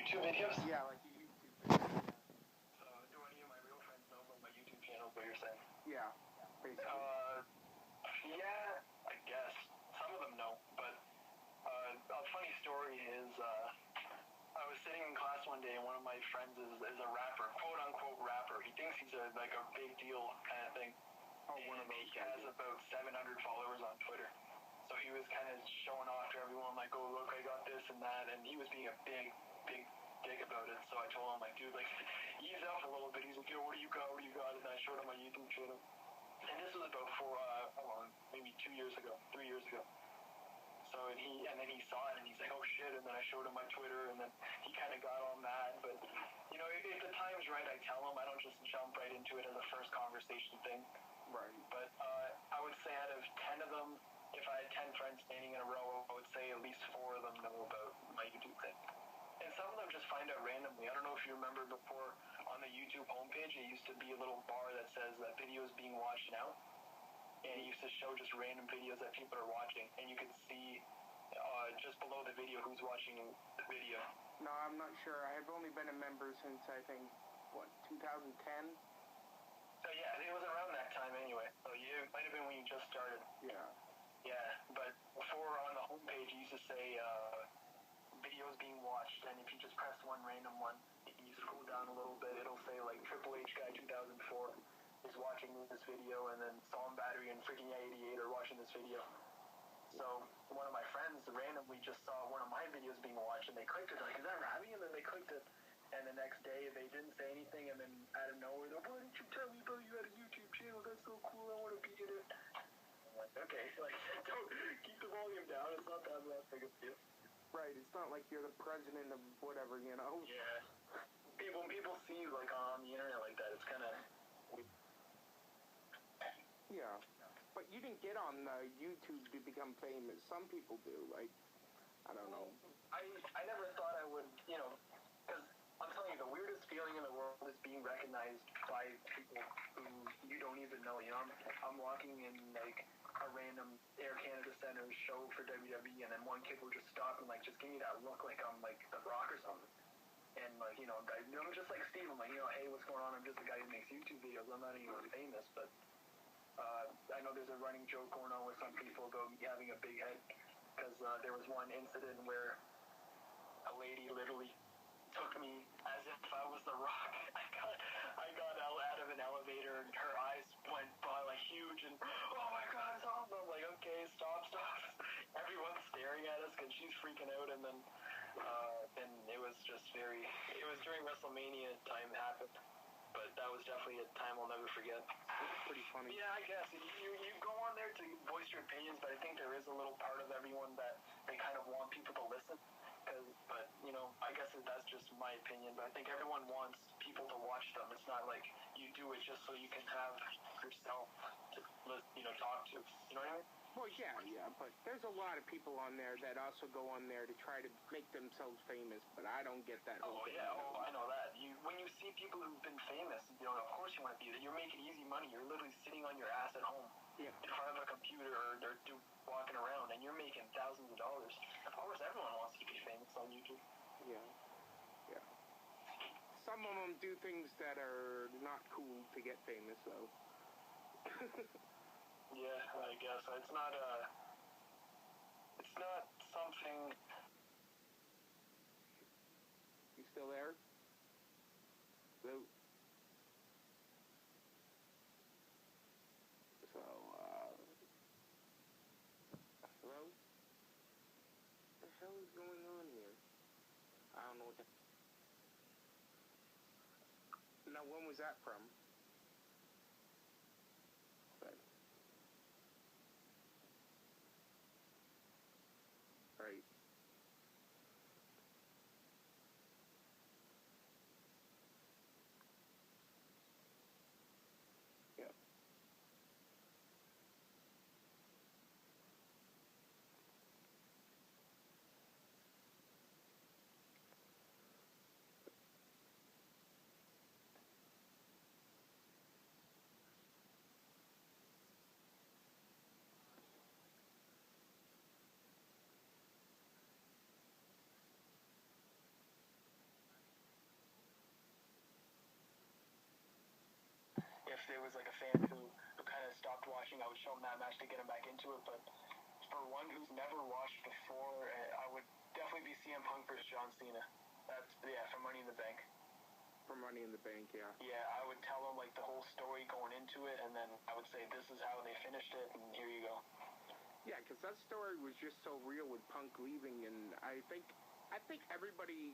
YouTube videos? Yeah, like a YouTube video. So, do any of my real friends know about my YouTube channel, what you're saying? Yeah, basically. Yeah, I guess. Some of them know, but a funny story is, I was sitting in class one day and one of my friends is a rapper, quote unquote rapper. He thinks he's a big deal kind of thing. Oh, one of those guys. He has about 700 followers on Twitter. So he was kind of showing off to everyone, like, oh, look, I got this and that, and he was being a big dick about it. So I told him, like, dude, like, ease up a little bit. He's like, yo, what do you got? And I showed him my YouTube channel. And this was about maybe 2 years ago, 3 years ago. So and then he saw it and he's like, oh shit, and then I showed him my Twitter and then he kind of got all mad. But, you know, if the time's right, I tell him. I don't just jump right into it as a first conversation thing. Right. But I would say out of 10 of them, if I had 10 friends standing in a row, I would say at least 4 of them know about my YouTube thing. And some of them just find out randomly. I don't know if you remember before on the YouTube homepage, it used to be a little bar that says that video is being watched now. And it used to show just random videos that people are watching. And you could see just below the video who's watching the video. No, I'm not sure. I've only been a member since, I think, 2010? So yeah, it was around that time anyway. So it might have been when you just started. Yeah. Yeah, but before on the homepage, it used to say videos being watched. And if you just press one random one, and you scroll down a little bit, it'll say like Triple H Guy 2004. Is watching this video, and then Assault and Battery and freaking 88 are watching this video. So one of my friends randomly just saw one of my videos being watched, and they clicked it. They're like, is that Ravi? And then they clicked it, and the next day they didn't say anything, and then out of nowhere, they're like, why didn't you tell me about you had a YouTube channel? That's so cool. I want to be in it. I'm like, okay, like, don't keep the volume down. It's not that big of a deal. Right. It's not like you're the president of whatever, you know. Yeah. People see like on the internet like that, it's kind of. Yeah, but you didn't get on YouTube to become famous. Some people do, like, I don't know. I never thought I would, you know, because I'm telling you, the weirdest feeling in the world is being recognized by people who you don't even know, you know. I'm walking in, like, a random Air Canada Center show for WWE, and then one kid will just stop and, like, just give me that look like I'm, like, The Rock or something. And, like, you know, I'm just like Steve. I'm like, you know, hey, what's going on? I'm just a guy who makes YouTube videos. I'm not even famous, but... I know there's a running joke going on with some people about me having a big head, because there was one incident where a lady literally took me as if I was The Rock. I got out of an elevator and her eyes went by like huge and, oh my god, it's awesome. I'm like, okay, stop. Everyone's staring at us because she's freaking out, and then it was just it was during WrestleMania time happened. But that was definitely a time I'll never forget. It's pretty funny. Yeah, I guess. You go on there to voice your opinions, but I think there is a little part of everyone that they kind of want people to listen. But, you know, I guess that's just my opinion. But I think everyone wants people to watch them. It's not like you do it just so you can have yourself to, you know, talk to. You know what I mean? Well, yeah, but there's a lot of people on there that also go on there to try to make themselves famous, but I don't get that whole thing. I know that. When you see people who've been famous, you know, of course you want to be there. You're making easy money. You're literally sitting on your ass at home in front of a computer or walking around, and you're making thousands of dollars. Of course, everyone wants to be famous on YouTube. Yeah. Some of them do things that are not cool to get famous, though. Yeah, I guess. It's not something... You still there? Hello? So, hello? What the hell is going on here? I don't know what the... Now, when was that from? Okay. Right. Yep. there was like a fan who kind of stopped watching, I would show him that match to get him back into it. But for one who's never watched before, I would definitely be CM Punk versus John Cena. That's, yeah, for Money in the Bank. For Money in the Bank, yeah. Yeah, I would tell him like the whole story going into it, and then I would say this is how they finished it, and here you go. Yeah, because that story was just so real with Punk leaving, and I think everybody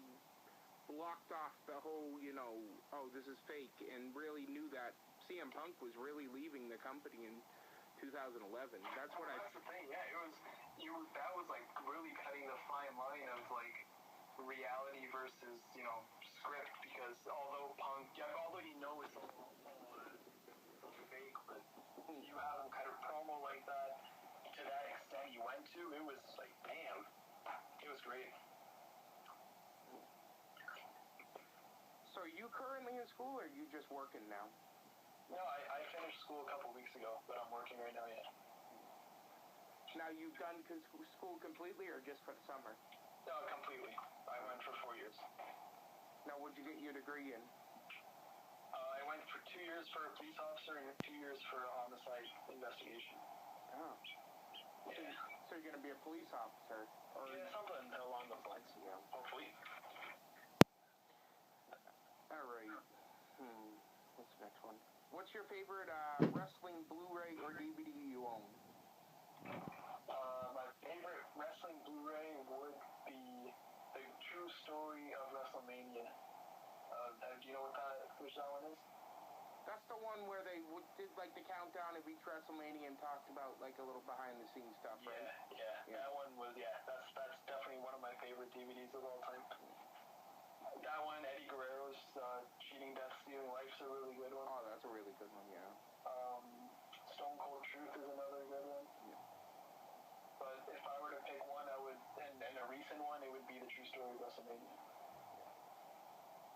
blocked off the whole, you know, oh, this is fake, and really knew that CM Punk was really leaving the company in 2011. That's what That's the thing, yeah, that was like really cutting the fine line of like reality versus, you know, script, because although you know it's all fake, but you have him kind of promo like that to that extent you went to, it was like, damn, it was great. So are you currently in school, or are you just working now? No, I finished school a couple weeks ago, but I'm working right now, yeah. Now you've done school completely, or just for the summer? No, completely. I went for 4 years. Now, what'd you get your degree in? I went for 2 years for a police officer and 2 years for a homicide investigation. Oh. Yeah. So you're going to be a police officer? Or... Yeah, something along those lines. Yeah. Hopefully. All right. What's the next one? What's your favorite wrestling Blu-ray or DVD you own? My favorite wrestling Blu-ray would be The True Story of WrestleMania. Do you know which that one is? That's the one where they did like the countdown of each WrestleMania and talked about like a little behind-the-scenes stuff, right? Yeah. That one was, that's definitely one of my favorite DVDs of all time. That one, Eddie Guerrero's Cheating, Death, Stealing Life's a really good one. Oh, that's a really good one, yeah. Stone Cold Truth is another good one. Yeah. But if I were to pick one, I would, and a recent one, it would be The True Story of WrestleMania.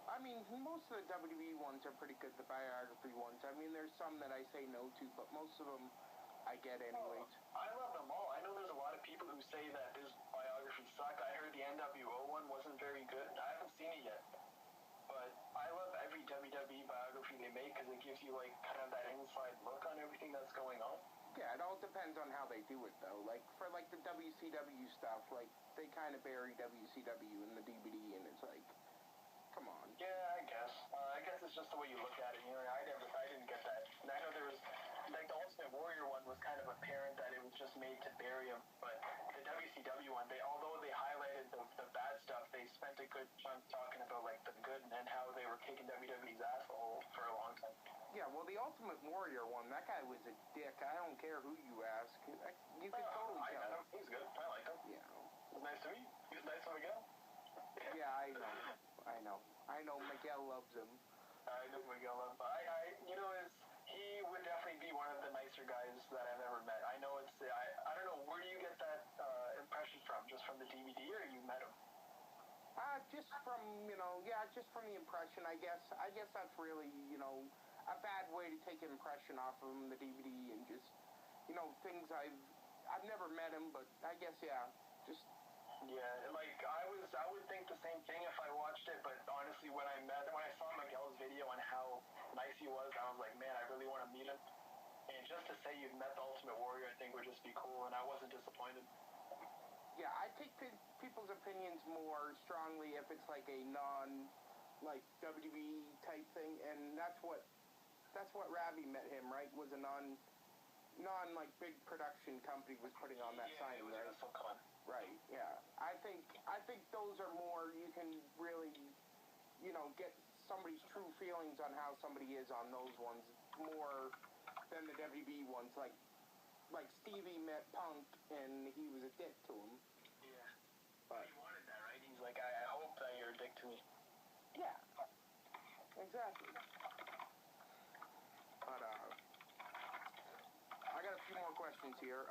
I mean, most of the WWE ones are pretty good, the biography ones. I mean, there's some that I say no to, but most of them I get anyways. I love them all. I know there's a lot of people who say that this biography sucked. I heard the NWO one wasn't very good. I haven't seen it yet. But I love every WWE biography they make because it gives you, like, kind of that inside look on everything that's going on. Yeah, it all depends on how they do it, though. Like, for, like, the WCW stuff, like, they kind of bury WCW in the DVD, and it's like... Come on. Yeah, I guess. I guess it's just the way you look at it. You know, I didn't get that. And I know there was, like, the Ultimate Warrior one was kind of apparent that it was just made to bury him. But the WCW one, although they highlighted the bad stuff, they spent a good chunk talking about, like, the good and how they were kicking WWE's asshole for a long time. Yeah, well, the Ultimate Warrior one, that guy was a dick. I don't care who you ask. You could totally tell. I know. He's good. I like him. Yeah. It was nice to meet you. He was nice to Miguel. Yeah, I know Miguel loves him. I know Miguel loves him. He would definitely be one of the nicer guys that I've ever met. I know I don't know, where do you get that impression from? Just from the DVD, or you met him? Just from, just from the impression, I guess. I guess that's really, a bad way to take an impression off of him, the DVD, and just, things I've never met him, but I guess, yeah, just... Yeah, like, I would think the same thing if I watched it, but honestly, when I saw Miguel's video on how nice he was, I was like, man, I really want to meet him. And just to say you've met the Ultimate Warrior, I think would just be cool, and I wasn't disappointed. Yeah, I take people's opinions more strongly if it's like a WWE type thing, and that's what Ravi met him, right? Was a non big production company was putting on that sign, it was right? WrestleCon. Right, yeah. I think those are more, you can really, get somebody's true feelings on how somebody is on those ones more than the WWE ones. Like Stevie met Punk and he was a dick to him. Yeah. But he wanted that, right? He's like, I hope that you're a dick to me. Yeah. Exactly. But I got a few more questions here.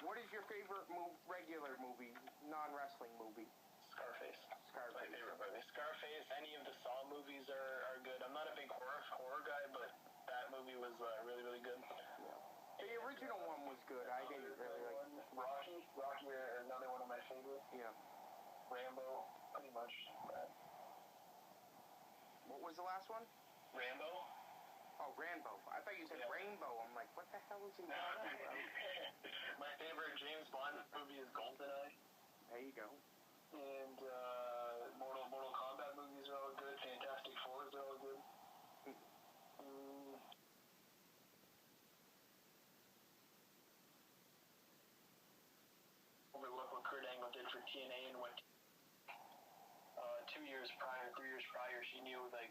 What is your favorite regular movie, non-wrestling movie? Scarface. Scarface. My favorite movie. Scarface, any of the Saw movies are good. I'm not a big horror guy, but that movie was really, really good. Yeah. The original one was good. I didn't really like Rocky, another one of my favorites. Yeah. Rambo, pretty much. What was the last one? Rambo. Oh, Rambo. I thought you said Rainbow. I'm like, what the hell is he talking about? My favorite James Bond movie is GoldenEye. There you go. And Mortal Kombat movies are all good. Fantastic Fours are all good. Overlook what Kurt Angle did for TNA and what 2 years prior, 3 years prior, she knew, like,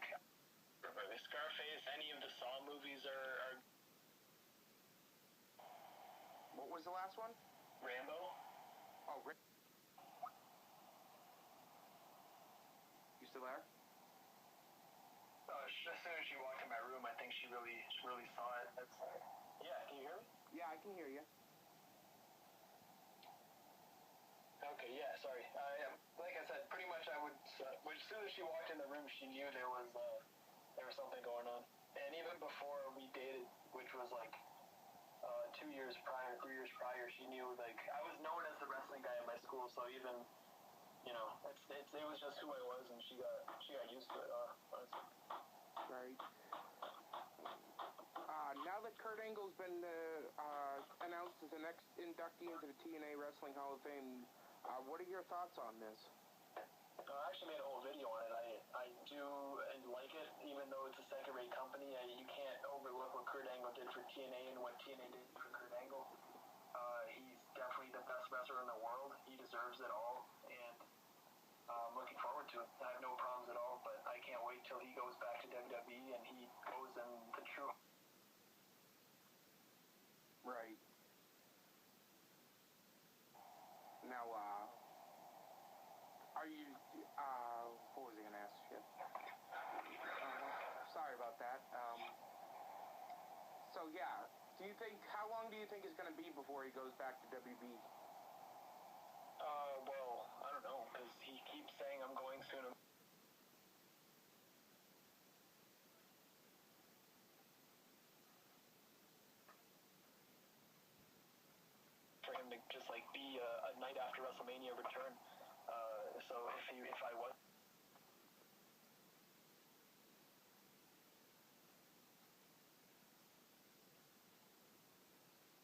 Scarface, any of the Saw movies are... What was the last one? Rambo. Oh, You still there? As soon as she walked in my room, I think she really saw it. Yeah, can you hear me? Yeah, I can hear you. Okay, yeah, sorry. Like I said, pretty much I would... as soon as she walked in the room, she knew there was something going on. And even before we dated, which was like 2 years prior, 3 years prior, she knew, like, I was known as the wrestling guy at my school, so even, you know, it was just who I was, and she got used to it, honestly. Right. Now that Kurt Angle's been announced as the next inductee into the TNA Wrestling Hall of Fame, what are your thoughts on this? I actually made a whole video on it. I do and like it, even though it's a second-rate company. You can't overlook what Kurt Angle did for TNA and what TNA did for Kurt Angle. He's definitely the best wrestler in the world. He deserves it all, and I'm looking forward to it. I have no problems at all, but I can't wait till he goes back to WWE and he goes in the true... Right. Now, are you, what was I gonna ask? Shit. Sorry about that. So yeah, how long do you think it's gonna be before he goes back to WB? Well, I don't know, because he keeps saying I'm going soon. For him to just, like, be a night after WrestleMania return. So if I was...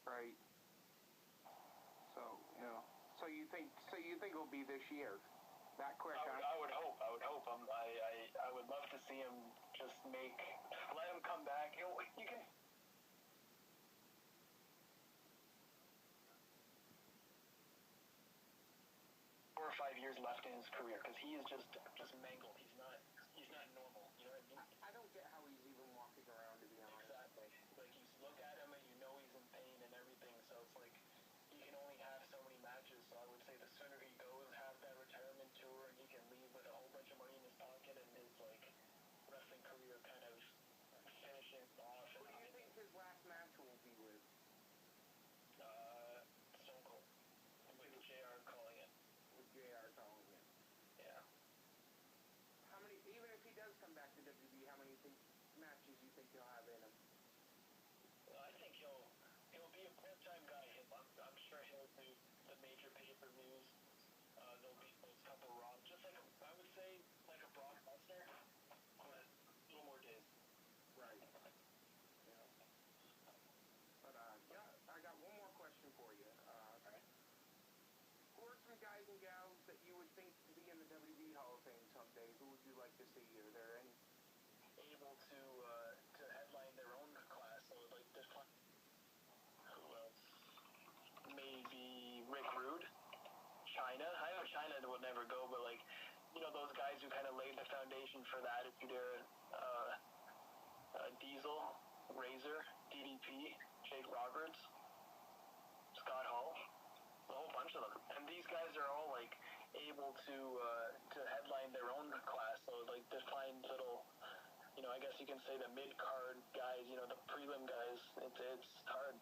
Right. So you think it'll be this year? That quick, huh? I would hope. I would love to see him just let him come back. You can... 4 or 5 years left in his career, because he is just mangled. He's not normal. You know what I mean? I don't get how he's even walking around, to be honest. Exactly. Like, you look at him and you know he's in pain and everything, so it's like he can only have so many matches. So I would say the sooner he goes, have that retirement tour, and he can leave with a whole bunch of money in his pocket and his, like, wrestling career kind of finishing off. Who do you think his last match will be with? Stone Cold. With JR calling it. With JR calling it. Yeah. How many, even if he does come back to WB, how many matches do you think he'll have in him? I think he'll be a part-time guy. I'm sure he'll do the major pay-per-views. There'll be those couple Raw, just like I would say, like a Brock Lesnar, but a little more days. Right. Yeah. But yeah, I got one more question for you. Okay. Who are some guys and gals that you would think to be in the WWE Hall of Fame someday? Who would you like to see? Are there any Able to headline their own class? So like this one. Who else? Maybe Rick Rude. China. I know China will never go, but like, you know, those guys who kind of laid the foundation for the Attitude Era. Diesel, Razor, DDP, Jake Roberts, Scott Hall, a whole bunch of them. And these guys are all like able to headline their own class. So like this fine little, you know, I guess you can say the mid-card guys, you know, the prelim guys. It's hard.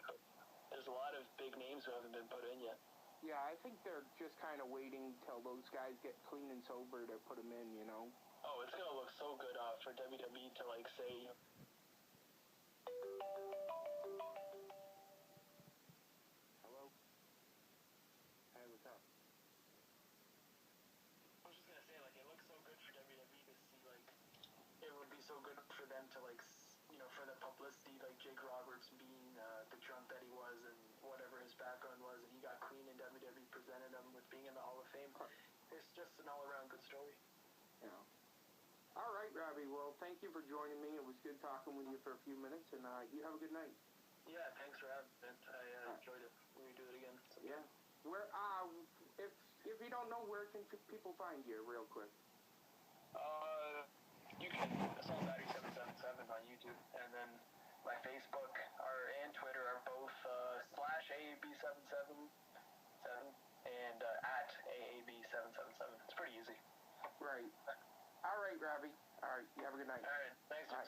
There's a lot of big names who haven't been put in yet. Yeah, I think they're just kind of waiting till those guys get clean and sober to put them in, you know? Oh, it's going to look so good for WWE to, like, say... Hello? Hey, what's up? I was just going to say, like, it looks so good for WWE to see, like... It would be so good for them to, like, you know, for for the publicity, like Jake Roberts being the drunk that he was and whatever his background was, and he got clean and WWE presented him with being in the Hall of Fame. It's just an all-around good story. Yeah. All right, Robbie. Well, thank you for joining me. It was good talking with you for a few minutes, and you have a good night. Yeah, thanks for having me. I enjoyed it. We do it again sometime. Yeah. Where if you don't know, where can people find you, real quick? You can assultandbattery777 on YouTube, and then my Facebook and Twitter are both /AAB777 and @AAB777. It's pretty easy. Right. All right, Robbie. All right. You have a good night. All right. Thanks.